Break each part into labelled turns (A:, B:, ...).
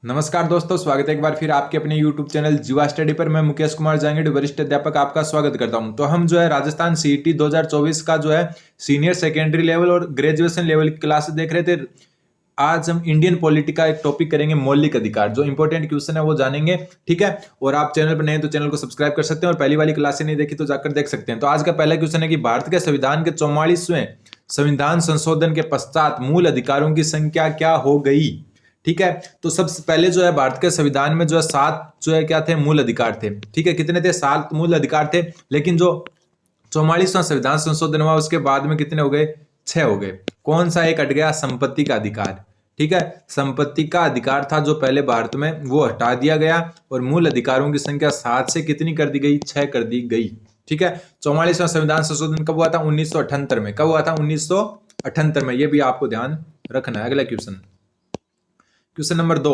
A: नमस्कार दोस्तों, स्वागत है एक बार फिर आपके अपने YouTube चैनल जीवा स्टडी पर। मैं मुकेश कुमार जांगिड, वरिष्ठ अध्यापक, आपका स्वागत करता हूं। तो हम जो है राजस्थान सीईटी 2024 का जो है सीनियर सेकेंडरी लेवल और ग्रेजुएशन लेवल की क्लास देख रहे थे। आज हम इंडियन पॉलिटी का एक टॉपिक करेंगे, मौलिक अधिकार। जो इंपॉर्टेंट क्वेश्चन है वो जानेंगे, ठीक है। और आप चैनल पर नए हैं तो चैनल को सब्सक्राइब कर सकते हैं, और पहली वाली क्लासें नहीं देखी तो जाकर देख सकते हैं। तो आज का पहला क्वेश्चन है कि भारत के संविधान के 44वें संविधान संशोधन के पश्चात मूल अधिकारों की संख्या क्या हो गई, ठीक है। तो सबसे पहले जो है भारत के संविधान में जो है 7 जो है क्या थे, मूल अधिकार थे, ठीक है। कितने थे? 7 मूल अधिकार थे। लेकिन जो 44वां संविधान संशोधन हुआ उसके बाद में कितने हो गए? 6 हो गए। कौन सा एक हट गया? संपत्ति का अधिकार, ठीक है। संपत्ति का अधिकार था जो पहले भारत में, वो हटा दिया गया और मूल अधिकारों की संख्या 7 से कितनी कर दी गई? 6 कर दी गई, ठीक है। 44वां संविधान संशोधन कब हुआ था? 1978 में। कब हुआ था? 1978 में। ये भी आपको ध्यान रखना है। अगला क्वेश्चन, क्वेश्चन नंबर 2।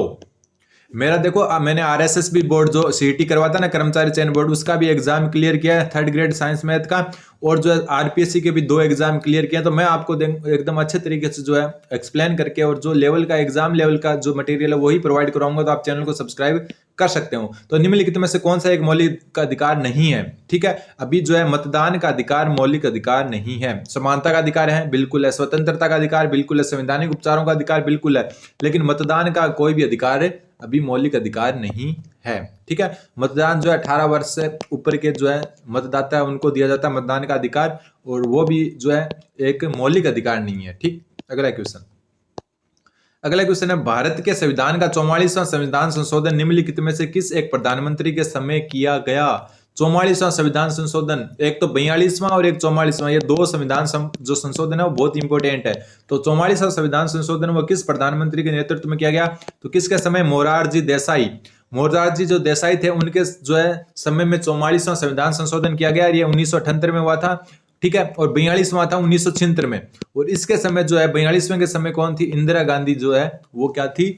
A: मेरा देखो, मैंने आरएसएस भी बोर्ड जो सीईटी करवाता ना, कर्मचारी चयन बोर्ड, उसका भी एग्जाम क्लियर किया है, 3rd ग्रेड साइंस मैथ का। और जो है आरपीएससी के भी 2 एग्जाम क्लियर किया। तो मैं आपको एकदम अच्छे तरीके से जो है एक्सप्लेन करके, और जो लेवल का एग्जाम लेवल का जो मटेरियल है वही प्रोवाइड कराऊंगा। तो आप चैनल को सब्सक्राइब कर सकते हो। तो निम्नलिखित में से कौन सा एक मौलिक अधिकार नहीं है? ठीक है, अभी जो है मतदान का अधिकार मौलिक अधिकार नहीं है। समानता का अधिकार है, बिल्कुल है। स्वतंत्रता का अधिकार बिल्कुल है। संवैधानिक उपचारों का अधिकार बिल्कुल है। लेकिन मतदान का कोई भी अधिकार अभी मौलिक अधिकार नहीं है, ठीक है। मतदान जो है 18 वर्ष से ऊपर के जो है मतदाता है उनको दिया जाता है मतदान का अधिकार, और वो भी जो है एक मौलिक अधिकार नहीं है, ठीक। अगला क्वेश्चन है, भारत के संविधान का 44वां संविधान संशोधन निम्नलिखित में से किस एक प्रधानमंत्री के समय किया गया? 44वां संविधान संशोधन, एक तो 42वां और एक 44वां, ये 2 संविधान जो संशोधन है वो बहुत इंपॉर्टेंट है। तो 44वां संविधान संशोधन वो किस प्रधानमंत्री के नेतृत्व में किया गया? तो किसके समय? मोरारजी मोरारजी जो देसाई थे उनके जो है समय में 44वां संविधान संशोधन किया गया। ये 1978 में हुआ था, ठीक है। और 42वां था 1976 में। और इसके समय जो है 42वें के समय कौन थी? इंदिरा गांधी जो है वो क्या थी?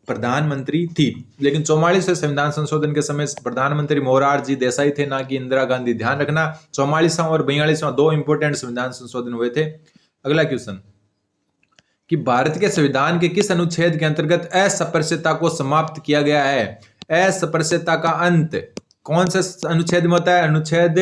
A: प्रधानमंत्री थी। लेकिन 44वें संविधान संशोधन के समय प्रधानमंत्री मोरारजी देसाई थे, ना कि इंदिरा गांधी। ध्यान रखना, 44वां और 42वां 2 इंपोर्टेंट संविधान संशोधन हुए थे। अगला क्वेश्चन, कि भारत के संविधान के किस अनुच्छेद के अंतर्गत अस्पृश्यता को समाप्त किया गया है? अस्पृश्यता का अंत कौन से अनुच्छेद में होता है? अनुच्छेद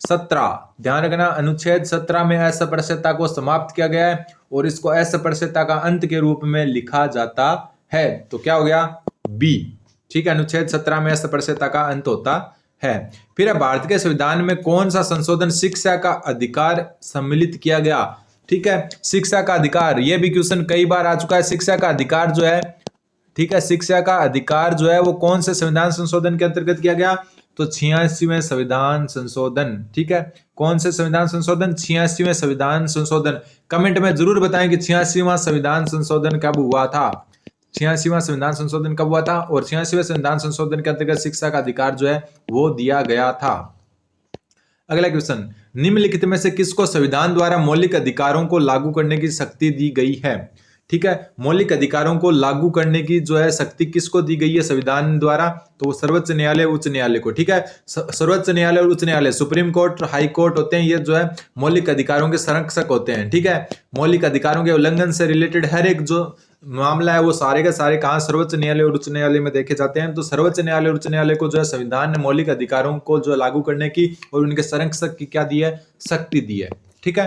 A: 17। ध्यान रखना, अनुच्छेद 17 में अस्पृश्यता को समाप्त किया गया है, और इसको अस्पृश्यता का अंत के रूप में लिखा जाता है। तो क्या हो गया? बी, ठीक है। अनुच्छेद 17 में अस्पृश्यता का अंत होता है। फिर भारत के संविधान में कौन सा संशोधन शिक्षा का अधिकार सम्मिलित किया गया? ठीक है, शिक्षा का अधिकार, यह भी क्वेश्चन कई बार आ चुका है। शिक्षा का अधिकार जो है, ठीक है, शिक्षा का अधिकार जो है वो कौन से संविधान संशोधन के अंतर्गत किया गया? तो 86वें संविधान संशोधन, ठीक है। कौन से संविधान संशोधन? 86वें संविधान संशोधन। कमेंट में जरूर बताएं कि 86वां संविधान संशोधन कब हुआ था। 86वां संविधान संशोधन कब हुआ था, और 86वें संविधान संशोधन के अंतर्गत शिक्षा का अधिकार जो है वो दिया गया था। अगला क्वेश्चन, निम्नलिखित में से किसको संविधान द्वारा मौलिक अधिकारों को लागू करने की शक्ति दी गई है? ठीक है, मौलिक अधिकारों को लागू करने की जो है शक्ति किसको दी गई है संविधान द्वारा? तो वो सर्वोच्च न्यायालय, उच्च न्यायालय को, ठीक है। सर्वोच्च न्यायालय और उच्च न्यायालय, सुप्रीम कोर्ट, हाई कोर्ट होते हैं, ये जो है मौलिक अधिकारों के संरक्षक होते हैं, ठीक है। मौलिक अधिकारों के उल्लंघन से रिलेटेड हर एक जो मामला है वो सारे के सारे कहाँ? सर्वोच्च न्यायालय और उच्च न्यायालय में देखे जाते हैं। तो सर्वोच्च न्यायालय और उच्च न्यायालय को जो है संविधान ने मौलिक अधिकारों को जो लागू करने की और उनके संरक्षक की क्या दी है? शक्ति दी है, ठीक है।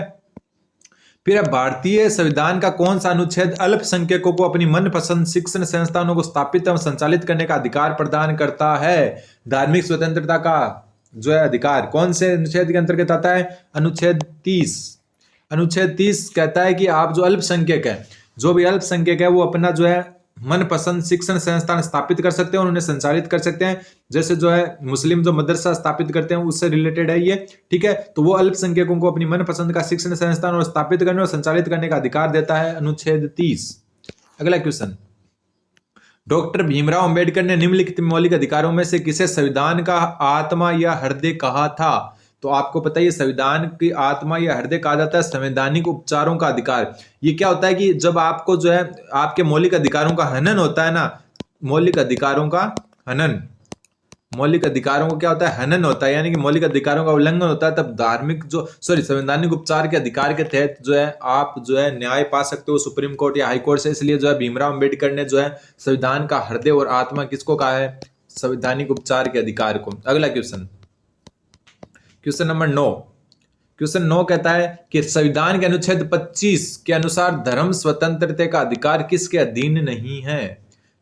A: फिर भारतीय संविधान का कौन सा अनुच्छेद अल्पसंख्यकों को अपनी मनपसंद शिक्षण संस्थानों को स्थापित एवं संचालित करने का अधिकार प्रदान करता है? धार्मिक स्वतंत्रता का जो है अधिकार कौन से अनुच्छेद के अंतर्गत आता है? अनुच्छेद 30। अनुच्छेद 30 कहता है कि आप जो अल्पसंख्यक है, जो भी अल्पसंख्यक है वो अपना जो है मनपसंद शिक्षण संस्थान स्थापित कर सकते हैं और उन्हें संचालित कर सकते हैं। जैसे जो है मुस्लिम जो मदरसा स्थापित करते हैं उससे रिलेटेड है ये, ठीक है। तो वो अल्पसंख्यकों को अपनी मनपसंद का शिक्षण संस्थान और स्थापित करने और संचालित करने का अधिकार देता है, अनुच्छेद 30। अगला क्वेश्चन, डॉक्टर भीमराव अंबेडकर ने निम्नलिखित मौलिक अधिकारों में से किसे संविधान का आत्मा या हृदय कहा था? तो आपको पता है संविधान की आत्मा या हृदय कहा जाता है संवैधानिक उपचारों का अधिकार। ये क्या होता है कि जब आपको जो है आपके मौलिक अधिकारों का हनन होता है ना, मौलिक अधिकारों का हनन, मौलिक अधिकारों को क्या होता है, हनन होता है, यानी कि मौलिक अधिकारों का उल्लंघन होता है, तब धार्मिक जो संवैधानिक उपचार के अधिकार के तहत जो है आप जो है न्याय पा सकते हो सुप्रीम कोर्ट या हाई कोर्ट से। इसलिए जो है भीमराव अंबेडकर ने जो है संविधान का हृदय और आत्मा किसको कहा है, संवैधानिक उपचार के अधिकार को। अगला क्वेश्चन, क्वेश्चन नंबर 9। क्वेश्चन 9 कहता है कि संविधान के अनुच्छेद 25 के अनुसार धर्म स्वतंत्रता का अधिकार किसके अधीन नहीं है।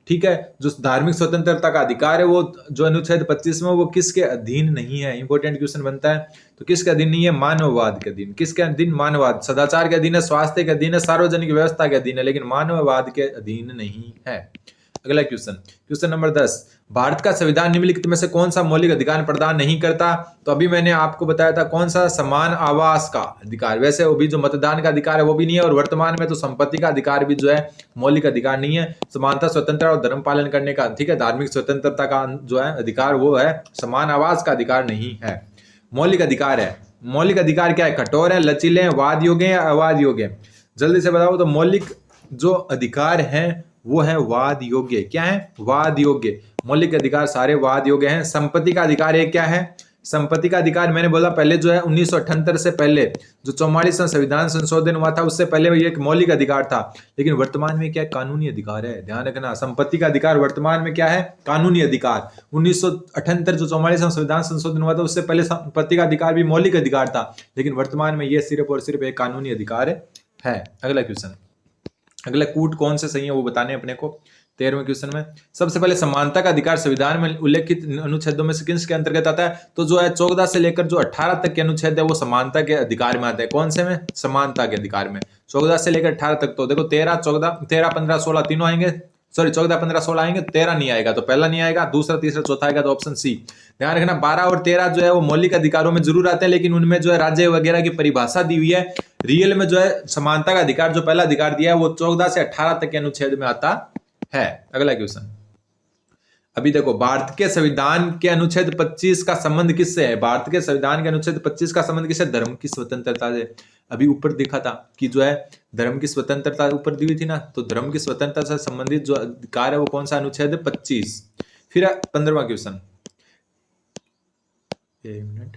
A: ठीक है, जो धार्मिक स्वतंत्रता का अधिकार है वो जो अनुच्छेद 25 में वो किसके अधीन नहीं है। इंपॉर्टेंट क्वेश्चन बनता है। तो किसके अधीन नहीं है, मानववाद के अधीन। किसके अधीन, मानववाद। सदाचार के अधीन है, स्वास्थ्य के अधीन है, सार्वजनिक व्यवस्था के अधीन है, लेकिन मानववाद के अधीन नहीं है। अगला क्वेश्चन, क्वेश्चन नंबर 10। भारत का संविधान निम्नलिखित में से कौन सा मौलिक अधिकार प्रदान नहीं करता। तो अभी मैंने आपको बताया था कौन सा, समान आवास का अधिकार। वैसे अभी जो मतदान का अधिकार है वो भी नहीं है, और वर्तमान में तो संपत्ति का अधिकार भी जो है मौलिक अधिकार नहीं है। समानता, स्वतंत्रता और धर्म पालन करने का, ठीक है, धार्मिक स्वतंत्रता का जो है अधिकार वो है, समान आवास का अधिकार नहीं है। मौलिक अधिकार है, मौलिक अधिकार क्या है, कठोर है, लचीले हैं, वाद योग्य या अवाद योग्य है। जल्दी से बताओ। तो मौलिक जो अधिकार है वो है वाद योग्य। क्या है, वाद योग्य। मौलिक अधिकार सारे वाद योग्य हैं। संपत्ति का अधिकार ये क्या है, संपत्ति का अधिकार मैंने बोला पहले जो है 1978 से पहले जो 44वां संविधान संशोधन हुआ था उससे पहले ये एक मौलिक अधिकार था, लेकिन वर्तमान में क्या कानूनी अधिकार है। ध्यान रखना, संपत्ति का अधिकार वर्तमान में क्या है, कानूनी अधिकार। 1978 जो 44वां संविधान संशोधन हुआ था उससे पहले संपत्ति का अधिकार भी मौलिक अधिकार था, लेकिन वर्तमान में ये सिर्फ और सिर्फ एक कानूनी अधिकार है। अगला क्वेश्चन, अगला कूट कौन से सही है वो बताने अपने को। 13वें क्वेश्चन में सबसे पहले समानता का अधिकार संविधान में उल्लेखित अनुच्छेदों में से किसके अंतर्गत आता है। तो जो है 14 से लेकर जो 18 तक के अनुच्छेद है वो समानता के अधिकार में आते हैं। कौन से में, समानता के अधिकार में। 14 से लेकर 18 तक तो देखो 13, 15, 16 तीनों आएंगे। सॉरी 14, 15, 16 आएंगे, 13 नहीं आएगा। तो पहला नहीं आएगा, दूसरा, तीसरा, चौथा आएगा, तो ऑप्शन सी। ध्यान रखना 12 और 13 जो है वो मौलिक अधिकारों में जरूर आते हैं, लेकिन उनमें जो है राज्य वगैरह की परिभाषा दी हुई है। रियल में जो है समानता का अधिकार जो पहला अधिकार दिया है वो 14 से 18 तक के अनुच्छेद में आता है। अगला क्वेश्चन, अभी देखो भारत के संविधान के अनुच्छेद 25 का संबंध किससे है। भारत के संविधान के अनुच्छेद 25 का संबंध किससे, धर्म की स्वतंत्रता से। अभी ऊपर देखा था कि जो है धर्म की स्वतंत्रता ऊपर दी हुई थी ना, तो धर्म की स्वतंत्रता से संबंधित जो अधिकार है वो कौन सा अनुच्छेद है, 25। फिर 15वां क्वेश्चन, एक मिनट,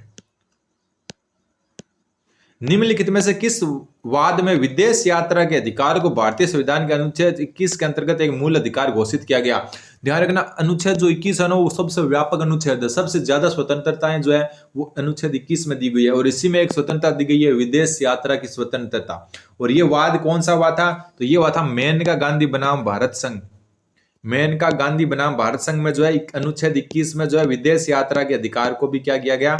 A: निम्नलिखित में से किस वाद में विदेश यात्रा के अधिकार को भारतीय संविधान के अनुच्छेद 21 के अंतर्गत एक मूल अधिकार घोषित किया गया। ध्यान रखना अनुच्छेद जो 21 है ना वो सबसे व्यापक अनुच्छेद है। सबसे ज्यादा स्वतंत्रताएं जो है वो अनुच्छेद 21 में दी गई है, और इसी में एक स्वतंत्रता दी गई है विदेश यात्रा की स्वतंत्रता। और ये वाद कौन सा हुआ था, तो ये हुआ था मेनका गांधी बनाम भारत संघ। मेनका गांधी बनाम भारत संघ में जो है अनुच्छेद 21 में जो है विदेश यात्रा के अधिकार को भी क्या किया गया,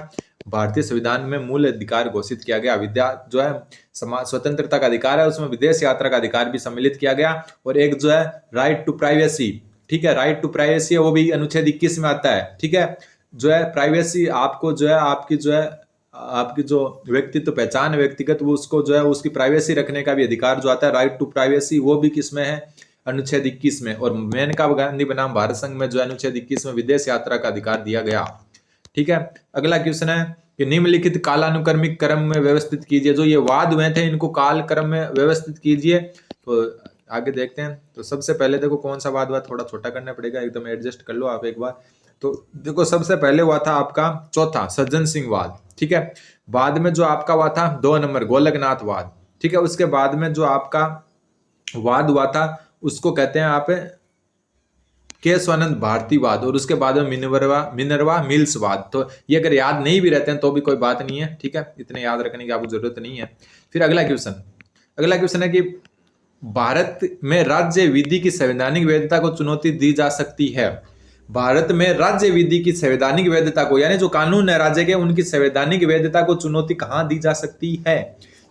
A: भारतीय संविधान में मूल अधिकार घोषित किया गया। विद्या जो है स्वतंत्रता का अधिकार है उसमें विदेश यात्रा का अधिकार भी सम्मिलित किया गया। और एक जो है राइट टू प्राइवेसी, ठीक है, राइट टू प्राइवेसी है वो भी अनुच्छेद 21 में आता है। ठीक है, जो है प्राइवेसी आपको जो है आपकी जो व्यक्तित्व पहचान व्यक्तिगत वो उसको जो है उसकी प्राइवेसी रखने का भी अधिकार जो आता है, राइट टू प्राइवेसी, वो भी किसमें है, अनुच्छेद 21 में। और मेनका गांधी बनाम भारत संघ में जो है अनुच्छेद 21 में विदेश यात्रा का अधिकार दिया गया। ठीक है, अगला क्वेश्चन है कि निम्नलिखित कालानुक्रमिक क्रम में व्यवस्थित कीजिए। जो ये वाद हुए थे इनको काल क्रम में व्यवस्थित कीजिए। तो आगे देखते हैं। तो सबसे पहले देखो कौन सा वाद हुआ, थोड़ा छोटा करना पड़ेगा, एकदम एडजस्ट कर लो आप एक बार। तो देखो सबसे पहले हुआ था आपका चौथा सज्जन सिंह वाद। ठीक है, बाद में जो आपका हुआ था 2 नंबर गोलकनाथ वाद। ठीक है, उसके बाद में जो आपका वाद हुआ था उसको कहते हैं आप केशवानंद भारतीवाद, और उसके बाद में मिनर्वा मिल्स वाद। तो ये अगर याद नहीं भी रहते हैं तो भी कोई बात नहीं है। ठीक है, इतने याद रखने की आपको जरूरत नहीं है। फिर अगला क्वेश्चन है कि भारत में राज्य विधि की संवैधानिक वैधता को चुनौती दी जा सकती है। भारत में राज्य विधि की संवैधानिक वैधता को, यानी जो कानून है राज्य के उनकी संवैधानिक वैधता को चुनौती कहां दी जा सकती है,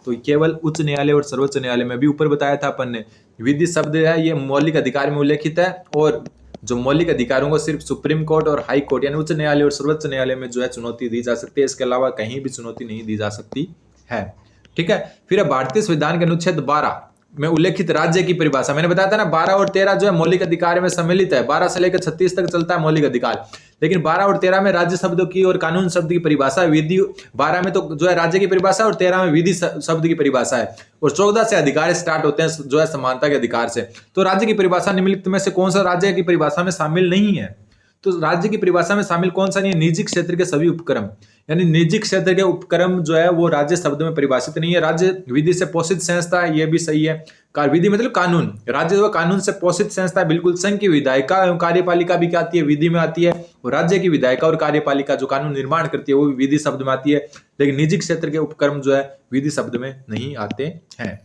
A: तो केवल उच्च न्यायालय और सर्वोच्च न्यायालय में। भी ऊपर बताया था अपन ने, विधि शब्द है ये मौलिक अधिकार में उल्लेखित है, और जो मौलिक अधिकारों को सिर्फ सुप्रीम कोर्ट और हाई कोर्ट यानी उच्च न्यायालय और सर्वोच्च न्यायालय में जो है चुनौती दी जा सकती है। इसके अलावा कहीं भी चुनौती नहीं दी जा सकती है। ठीक है, फिर भारतीय संविधान के अनुच्छेद 12 में उल्लेखित राज्य की परिभाषा। मैंने बताया था ना 12 और 13 जो है मौलिक अधिकार में सम्मिलित है। 12 से लेकर 36 तक चलता है मौलिक अधिकार, लेकिन 12 और 13 में राज्य शब्दों की और कानून शब्द की परिभाषा। विधि 12 में तो जो है राज्य की परिभाषा और 13 में विधि शब्द की परिभाषा है, और 14 से अधिकार स्टार्ट होते हैं जो है समानता के अधिकार से। तो राज्य की परिभाषा निम्नलिखित में से कौन सा राज्य की परिभाषा में शामिल नहीं है, तो राज्य की परिभाषा में शामिल कौन सा नहीं है? निजी क्षेत्र के सभी उपक्रम, यानी निजी क्षेत्र के उपक्रम जो है वो राज्य शब्द में परिभाषित नहीं है। राज्य विधि से पोषित संस्था है, ये भी सही है। विधि मतलब कानून, राज्य जो कानून से पोषित संस्था है, बिल्कुल। संघ की विधायिका एवं कार्यपालिका भी क्या आती है? विधि में आती है। और राज्य की विधायिका और कार्यपालिका जो कानून निर्माण करती है वो भी विधि शब्द में आती है, लेकिन निजी क्षेत्र के उपक्रम जो है विधि शब्द में नहीं आते हैं।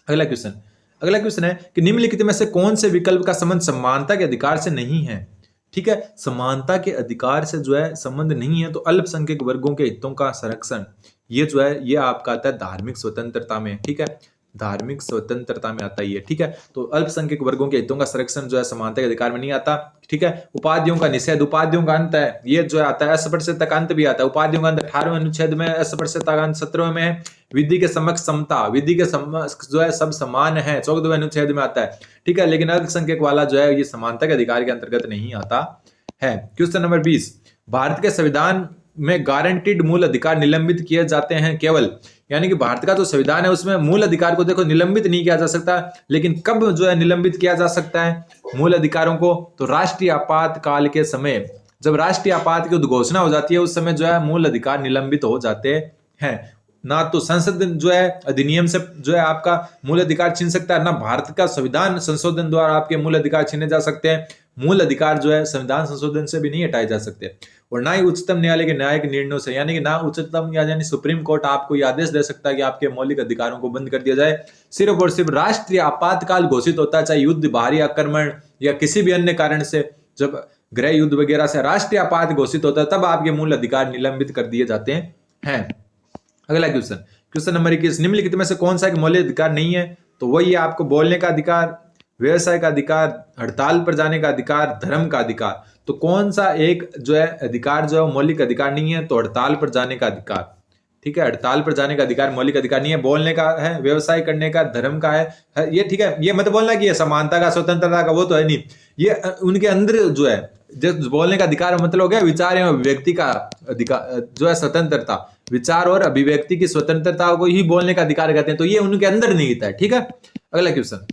A: अगला क्वेश्चन है कि निम्नलिखित में से कौन से विकल्प का संबंध समानता के अधिकार से नहीं है? ठीक है, समानता के अधिकार से जो है संबंध नहीं है, तो अल्पसंख्यक वर्गों के हितों का संरक्षण, ये जो है ये आपका आता है धार्मिक स्वतंत्रता में। ठीक है, धार्मिक स्वतंत्रता में आता ही है। ठीक है, तो अल्पसंख्यक वर्गों के हितों का संरक्षण जो है समानता के अधिकार में नहीं आता। ठीक है, उपाधियों का निषेध, उपाधियों का अंत है, ये जो आता है अस्पृश्यता का अंत भी आता है। उपाधियों का अंत 18वें अनुच्छेद में, अस्पृश्यता का अंत 17वें में है। विधि के समक्ष समता, विधि के समक्ष जो है सब समान है, 14वें अनुच्छेद में आता है। ठीक है, लेकिन अल्पसंख्यक वाला जो है ये समानता के अधिकार के अंतर्गत नहीं आता है। क्वेश्चन नंबर 20, भारत के संविधान में गारंटीड मूल अधिकार निलंबित किए जाते हैं केवल, यानी कि भारत का जो संविधान है उसमें मूल अधिकार को देखो निलंबित नहीं किया जा सकता, लेकिन कब जो है निलंबित किया जा सकता है मूल अधिकारों को? तो राष्ट्रीय आपातकाल के समय, जब राष्ट्रीय आपात की उद्घोषणा हो जाती है उस समय जो है मूल अधिकार निलंबित हो जाते हैं। ना तो संसद जो है अधिनियम से जो है आपका मूल अधिकार छीन सकता है, ना भारत का संविधान संशोधन द्वारा आपके मूल अधिकार छीने जा सकते हैं। मूल अधिकार जो है संविधान संशोधन से भी नहीं हटाए जा सकते, और ना ही उच्चतम न्यायालय के न्यायिक निर्णयों से, यानी कि ना उच्चतम यानी सुप्रीम कोर्ट आपको ये आदेश दे सकता है कि आपके मौलिक अधिकारों को बंद कर दिया जाए। सिर्फ और सिर्फ राष्ट्रीय आपातकाल घोषित होता है, चाहे युद्ध, बाहरी आक्रमण या किसी भी अन्य कारण से, जब गृह युद्ध वगैरह से राष्ट्रीय आपात घोषित होता है तब आपके मूल अधिकार निलंबित कर दिए जाते हैं। अगला क्वेश्चन नंबर 21, निम्नलिखित में से कौन सा एक मौलिक अधिकार नहीं है? तो वही है आपको बोलने का अधिकार, व्यवसाय का अधिकार, हड़ताल पर जाने का अधिकार, धर्म का अधिकार। तो कौन सा एक जो है अधिकार जो है मौलिक अधिकार नहीं है? तो हड़ताल पर जाने का अधिकार। ठीक है, हड़ताल पर जाने का अधिकार मौलिक अधिकार नहीं है। बोलने का है, व्यवसाय करने का, धर्म का है ये। ठीक है, ये मत बोलना कि ये समानता का, स्वतंत्रता का, वो तो है नहीं। ये उनके अंदर जो है, जो बोलने का अधिकार मतलब हो गया विचार एवं अभिव्यक्ति का अधिकार जो है स्वतंत्रता, विचार और अभिव्यक्ति की स्वतंत्रता को ही बोलने का अधिकार कहते हैं, तो ये उनके अंदर निहित है। ठीक है, अगला क्वेश्चन,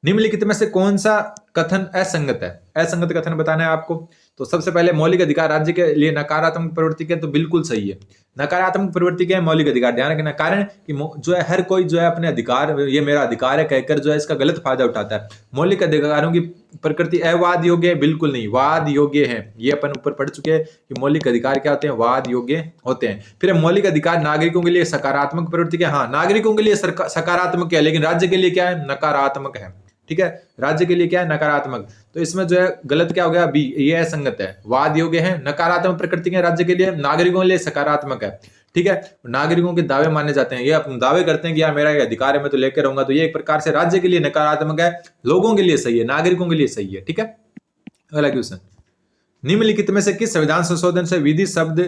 A: निम्नलिखित में से कौन सा कथन असंगत है? असंगत कथन बताना है आपको। तो सबसे पहले मौलिक अधिकार राज्य के लिए नकारात्मक प्रवृत्ति के, तो बिल्कुल सही है। नकारात्मक प्रवृत्ति के मौलिक अधिकार, ध्यान रखना, कारण कि जो है हर कोई जो है अपने अधिकार, ये मेरा अधिकार है कहकर जो है इसका गलत फायदा उठाता है। मौलिक अधिकारों की प्रकृति अवाद योग्य है? बिल्कुल नहीं, वाद योग्य है। ये अपन ऊपर पढ़ चुके हैं कि मौलिक अधिकार क्या होते हैं? वाद योग्य होते हैं। फिर मौलिक अधिकार नागरिकों के लिए सकारात्मक प्रवृत्ति के, हाँ नागरिकों के लिए सकारात्मक है, लेकिन राज्य के लिए क्या है? नकारात्मक है। ठीक है, राज्य के लिए क्या है? नकारात्मक। तो इसमें जो है गलत क्या हो गया? बी, ये असंगत है। वाद योग्य है, नकारात्मक प्रकृति के राज्य के लिए, नागरिकों के लिए सकारात्मक है। ठीक है, नागरिकों के दावे माने जाते हैं, ये अपने दावे करते हैं कि यार मेरा ये अधिकार है, मैं तो लेकर रहूंगा, तो ये एक प्रकार से राज्य के लिए नकारात्मक है, लोगों के लिए सही है, नागरिकों के लिए सही है। ठीक है, अगला क्वेश्चन, निम्नलिखित में से किस संविधान संशोधन से विधि शब्द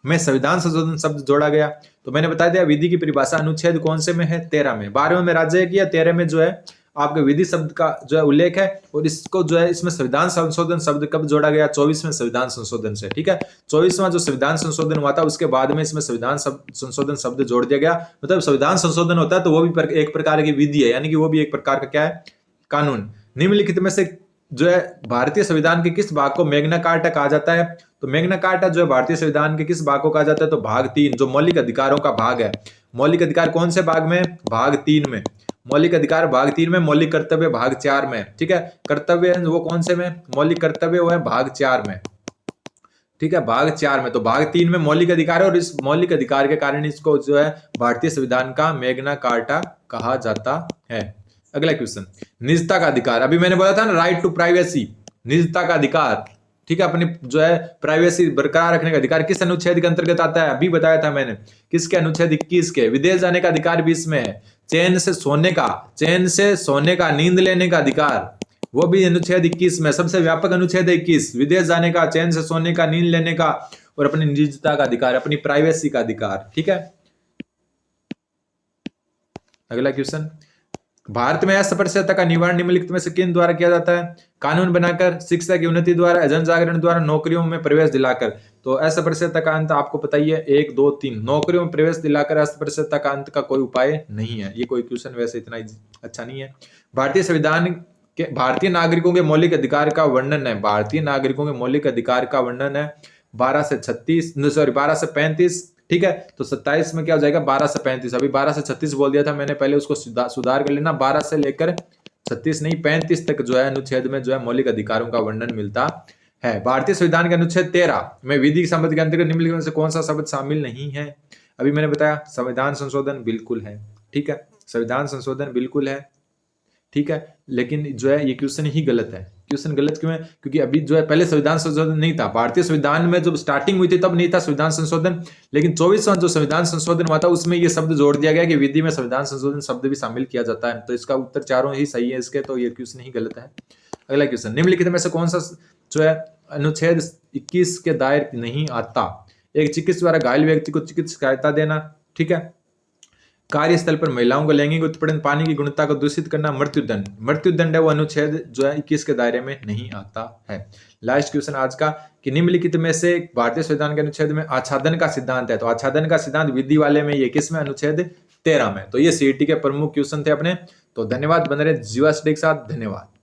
A: में संविधान संशोधन शब्द जोड़ा गया? तो मैंने बता दिया विधि की परिभाषा अनुच्छेद कौन से में है? 13 में। 12वें में राज्य किया, 13 में जो है आपके विधि शब्द का जो है उल्लेख है, और इसको जो है इसमें संविधान संशोधन शब्द कब जोड़ा गया? 24वें संविधान संशोधन से। ठीक है, 24वां जो संविधान संशोधन हुआ था उसके बाद में इसमें संविधान संशोधन शब्द जोड़ दिया गया। मतलब संविधान संशोधन होता है तो वो भी एक प्रकार की विधि है, यानी कि वो भी एक प्रकार का क्या है? कानून। निम्नलिखित में से जो है भारतीय संविधान के किस भाग को मैग्ना कार्टा कहा जाता है? तो मैग्ना कार्टा जो है भारतीय संविधान के किस भाग को कहा जाता है? तो भाग 3, जो मौलिक अधिकारों का भाग है। मौलिक अधिकार कौन से भाग में? भाग 3 में। मौलिक अधिकार भाग 3 में, मौलिक कर्तव्य भाग 4 में। ठीक है, कर्तव्य वो कौन से में? मौलिक कर्तव्य वो है भाग 4 में। ठीक है, भाग 4 में। तो भाग 3 में मौलिक अधिकार है, और इस मौलिक अधिकार के कारण इसको जो है भारतीय संविधान का मैग्ना कार्टा कहा जाता है। अगला क्वेश्चन, निजता का अधिकार। अभी मैंने बोला था ना, राइट टू प्राइवेसी, निजता का अधिकार। ठीक है, अपनी जो है प्राइवेसी बरकरार रखने का अधिकार किस अनुच्छेद के अंतर्गत आता है? अभी बताया था मैंने, किसके? अनुच्छेद 21 के। विदेश जाने का अधिकार भी इसमें है। चैन से सोने का, नींद लेने का अधिकार, वो भी अनुच्छेद 21 में। सबसे व्यापक अनुच्छेद है 21। विदेश जाने का, चैन से सोने का, नींद लेने का, और अपनी निजता का अधिकार, अपनी प्राइवेसी का अधिकार। ठीक है, अगला क्वेश्चन, भारत में अस्पृश्यता का निवारण निम्नलिखित में से किन द्वारा किया जाता है? कानून बनाकर, शिक्षा की उन्नति द्वारा, जन जागरण द्वारा, नौकरियों में प्रवेश दिलाकर। तो अस्पृश्यता का अंत आपको पता ही है, 1 2 3। नौकरियों में प्रवेश दिलाकर अस्पृश्यता का अंत का कोई उपाय नहीं है। ये कोई क्वेश्चन वैसे इतना अच्छा नहीं है। भारतीय संविधान कि भारतीय नागरिकों के मौलिक अधिकार का वर्णन है, भारतीय नागरिकों के मौलिक अधिकार का वर्णन है 12 से 35, ठीक है। तो 27 में क्या हो जाएगा 12 से 35, अभी 12 से 36 बोल दिया था मैंने, पहले उसको सुधार कर लेना, 12 से लेकर 36 नहीं 35 तक जो है अनुच्छेद में जो है मौलिक अधिकारों का वर्णन मिलता है। भारतीय संविधान के अनुच्छेद 13 में विधि संबंध के अंतर्गत निम्नलिखित में से कौन सा शब्द शामिल नहीं है? अभी मैंने बताया संविधान संशोधन बिल्कुल है, ठीक है, संविधान संशोधन बिल्कुल है, ठीक है, लेकिन जो है ये क्वेश्चन ही गलत है। क्वेश्चन गलत क्यों है? क्योंकि अभी जो है पहले संविधान संशोधन नहीं था, भारतीय संविधान में जब स्टार्टिंग हुई थी तब नहीं था संविधान संशोधन, लेकिन 24वां जो संविधान संशोधन हुआ था उसमें ये शब्द जोड़ दिया गया कि विधि में संविधान संशोधन शब्द भी शामिल किया जाता है। तो इसका उत्तर चारों ही सही है इसके, तो ये क्वेश्चन ही गलत है। अगला क्वेश्चन, निम्नलिखित में से कौन सा जो है अनुच्छेद 21 के दायरे नहीं आता? एक चिकित्सक द्वारा घायल व्यक्ति को चिकित्सा सहायता देना, ठीक है, कार्यस्थल पर महिलाओं को लैंगिक उत्पीड़न, पानी की गुणवत्ता को दूषित करना, मृत्युदंड। मृत्युदंड है वो अनुच्छेद जो है 21 के दायरे में नहीं आता है। लास्ट क्वेश्चन आज का, कि निम्नलिखित में से भारतीय संविधान के अनुच्छेद में आच्छादन का सिद्धांत है, तो आच्छादन का सिद्धांत विधि वाले में ये किस में? अनुच्छेद 13 में। तो ये सीईटी के प्रमुख क्वेश्चन थे अपने। तो धन्यवाद, बने रहे जीवा स्टडी के साथ, धन्यवाद।